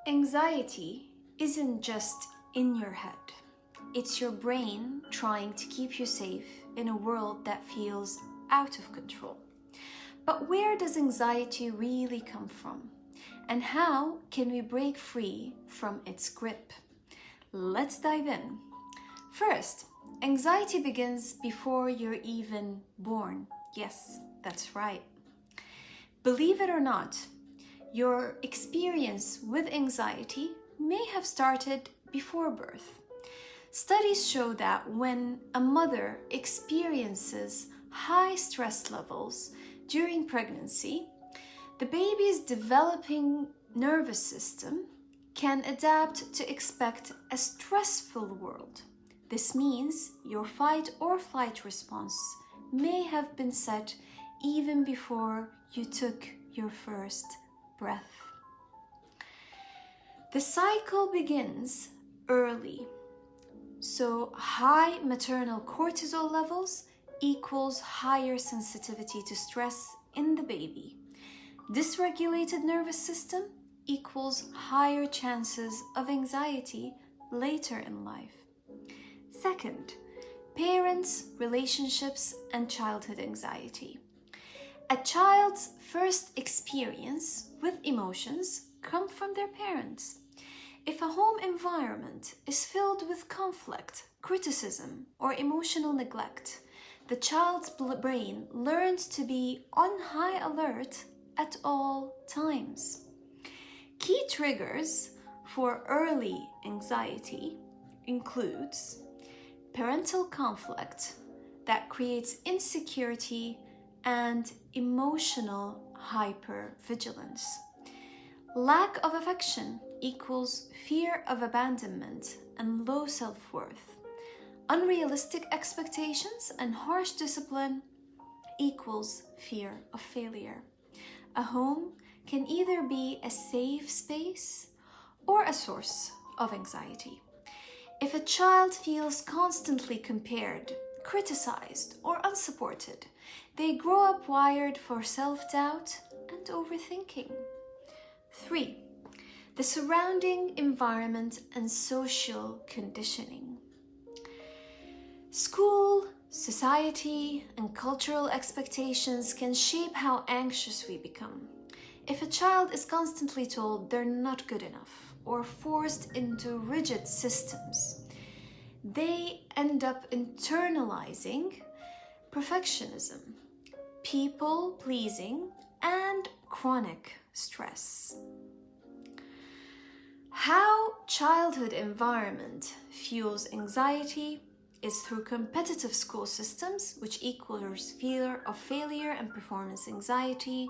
Anxiety isn't just in your head. It's your brain trying to keep you safe in a world that feels out of control. But where does anxiety really come from? And how can we break free from its grip? Let's dive in. First, anxiety begins before you're even born. Yes, that's right. Believe it or not, your experience with anxiety may have started before birth. Studies show that when a mother experiences high stress levels during pregnancy, the baby's developing nervous system can adapt to expect a stressful world. This means your fight or flight response may have been set even before you took your first breath. The cycle begins early. So high maternal cortisol levels equals higher sensitivity to stress in the baby. Dysregulated nervous system equals higher chances of anxiety later in life. Second, parents, relationships, and childhood anxiety. A child's first experience with emotions come from their parents. If a home environment is filled with conflict, criticism, or emotional neglect, the child's brain learns to be on high alert at all times. Key triggers for early anxiety includes parental conflict that creates insecurity and emotional hypervigilance. Lack of affection equals fear of abandonment and low self-worth. Unrealistic expectations and harsh discipline equals fear of failure. A home can either be a safe space or a source of anxiety. If a child feels constantly compared, criticized, or unsupported, they grow up wired for self-doubt and overthinking. 3. The surrounding environment and social conditioning. School, society, and cultural expectations can shape how anxious we become. If a child is constantly told they're not good enough or forced into rigid systems, they end up internalizing perfectionism, people-pleasing, and chronic stress. How childhood environment fuels anxiety is through competitive school systems, which equals fear of failure and performance anxiety,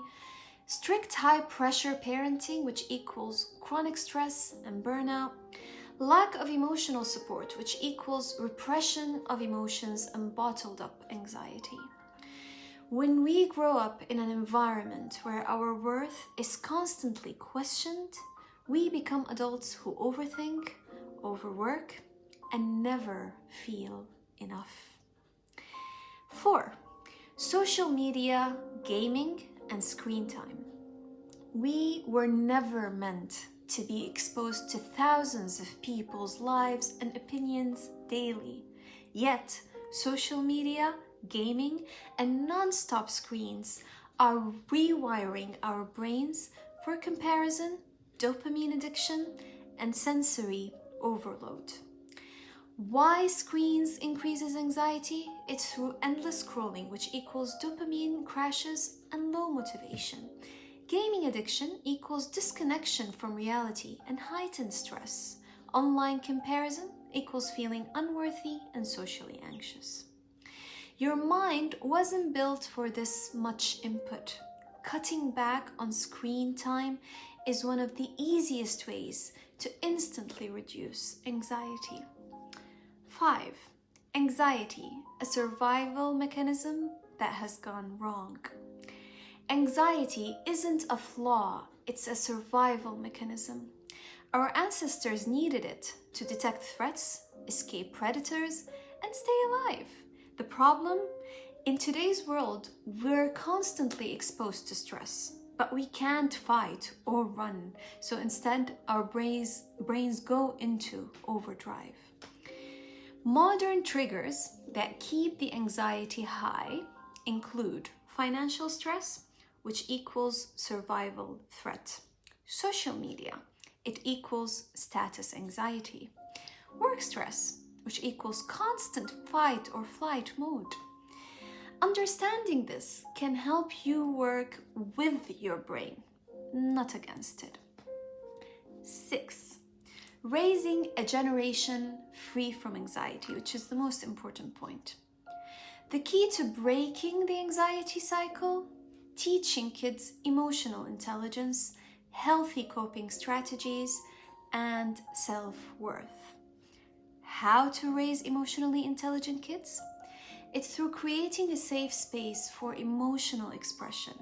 strict high-pressure parenting, which equals chronic stress and burnout, lack of emotional support, which equals repression of emotions and bottled up anxiety. When we grow up in an environment where our worth is constantly questioned, we become adults who overthink, overwork, and never feel enough. 4. Social media, gaming, and screen time. We were never meant to be exposed to thousands of people's lives and opinions daily. Yet, social media, gaming, and non-stop screens are rewiring our brains for comparison, dopamine addiction, and sensory overload. Why screens increases anxiety? It's through endless scrolling, which equals dopamine crashes and low motivation. Gaming addiction equals disconnection from reality and heightened stress. Online comparison equals feeling unworthy and socially anxious. Your mind wasn't built for this much input. Cutting back on screen time is one of the easiest ways to instantly reduce anxiety. 5. Anxiety, a survival mechanism that has gone wrong. Anxiety isn't a flaw, it's a survival mechanism. Our ancestors needed it to detect threats, escape predators, and stay alive. The problem? In today's world, we're constantly exposed to stress. but we can't fight or run. So instead, our brains go into overdrive. Modern triggers that keep the anxiety high include financial stress, which equals survival threat. Social media, it equals status anxiety. Work stress, which equals constant fight or flight mode. Understanding this can help you work with your brain, not against it. 6. Raising a generation free from anxiety, which is the most important point. The key to breaking the anxiety cycle: teaching kids emotional intelligence, healthy coping strategies, and self-worth. How to raise emotionally intelligent kids? It's through creating a safe space for emotional expression,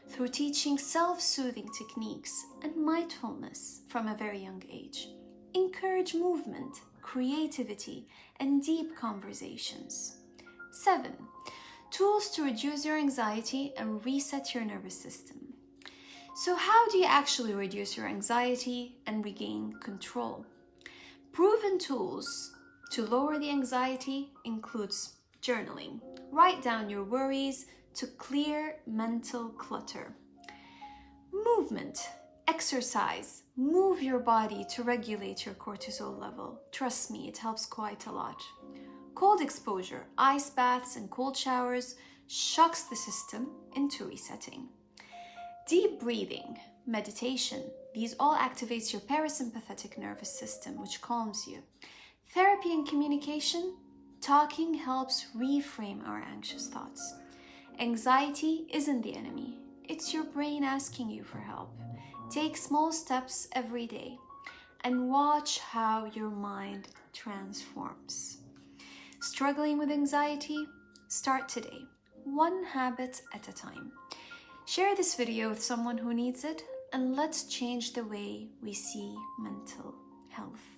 through teaching self-soothing techniques and mindfulness from a very young age. Encourage movement, creativity, and deep conversations. 7. Tools to reduce your anxiety and reset your nervous system. So how do you actually reduce your anxiety and regain control? Proven tools to lower the anxiety includes journaling. Write down your worries to clear mental clutter. Movement, exercise, move your body to regulate your cortisol level. Trust me, it helps quite a lot. Cold exposure, ice baths and cold showers shocks the system into resetting. Deep breathing, meditation, these all activates your parasympathetic nervous system, which calms you. Therapy and communication, talking helps reframe our anxious thoughts. Anxiety isn't the enemy, it's your brain asking you for help. Take small steps every day and watch how your mind transforms. Struggling with anxiety? Start today, one habit at a time. Share this video with someone who needs it, and let's change the way we see mental health.